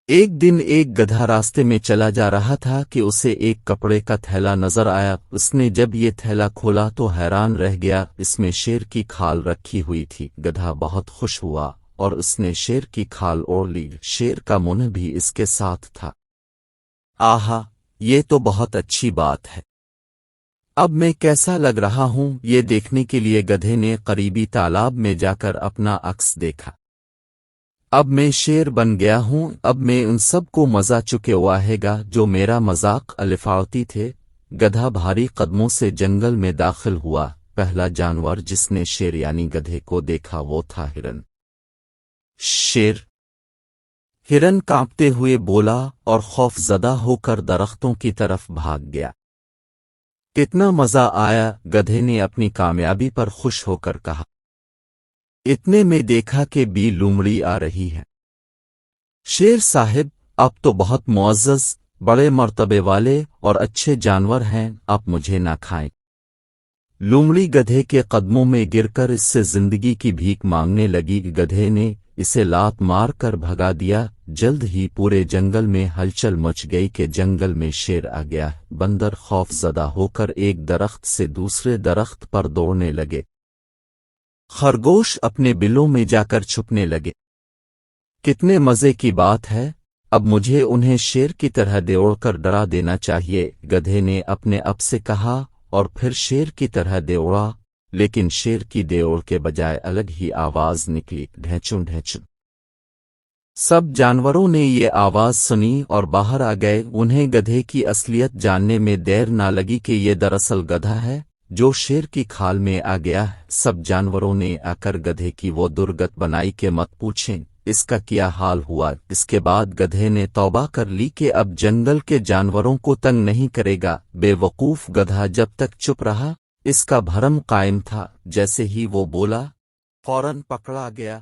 ایک دن ایک گدھا راستے میں چلا جا رہا تھا کہ اسے ایک کپڑے کا تھیلا نظر آیا۔ اس نے جب یہ تھیلا کھولا تو حیران رہ گیا، اس میں شیر کی کھال رکھی ہوئی تھی۔ گدھا بہت خوش ہوا اور اس نے شیر کی کھال اوڑھ لی۔ شیر کا منہ بھی اس کے ساتھ تھا۔ آہا، یہ تو بہت اچھی بات ہے۔ اب میں کیسا لگ رہا ہوں یہ دیکھنے کے لیے گدھے نے قریبی تالاب میں جا کر اپنا عکس دیکھا۔ اب میں شیر بن گیا ہوں، اب میں ان سب کو مزہ چکے ہوا گا جو میرا مذاق الفاوتی تھے۔ گدھا بھاری قدموں سے جنگل میں داخل ہوا۔ پہلا جانور جس نے شیر یعنی گدھے کو دیکھا وہ تھا ہرن۔ شیر ہرن کانپتے ہوئے بولا اور خوف زدہ ہو کر درختوں کی طرف بھاگ گیا۔ کتنا مزہ آیا، گدھے نے اپنی کامیابی پر خوش ہو کر کہا۔ اتنے میں دیکھا کہ بی لومڑی آ رہی ہے۔ شیر صاحب، آپ تو بہت معزز، بڑے مرتبے والے اور اچھے جانور ہیں، آپ مجھے نہ کھائیں۔ لومڑی گدھے کے قدموں میں گر کر اس سے زندگی کی بھیک مانگنے لگی۔ گدھے نے اسے لات مار کر بھگا دیا۔ جلد ہی پورے جنگل میں ہلچل مچ گئی کہ جنگل میں شیر آ گیا۔ بندر خوف زدہ ہو کر ایک درخت سے دوسرے درخت پر دوڑنے لگے۔ خرگوش اپنے بلوں میں جا کر چھپنے لگے۔ کتنے مزے کی بات ہے، اب مجھے انہیں شیر کی طرح دوڑ کر ڈرا دینا چاہیے، گدھے نے اپنے آپ سے کہا اور پھر شیر کی طرح دوڑا، لیکن شیر کی دوڑ کے بجائے الگ ہی آواز نکلی، ڈھینچوں ڈھینچوں۔ سب جانوروں نے یہ آواز سنی اور باہر آ گئے۔ انہیں گدھے کی اصلیت جاننے میں دیر نہ لگی کہ یہ دراصل گدھا ہے جو شیر کی کھال میں آ گیا ہے۔ سب جانوروں نے آ کر گدھے کی وہ درگت بنائی کہ مت پوچھیں اس کا کیا حال ہوا۔ اس کے بعد گدھے نے توبہ کر لی کہ اب جنگل کے جانوروں کو تنگ نہیں کرے گا۔ بے وقوف گدھا جب تک چپ رہا، اس کا بھرم قائم تھا، جیسے ہی وہ بولا، فوراً پکڑا گیا۔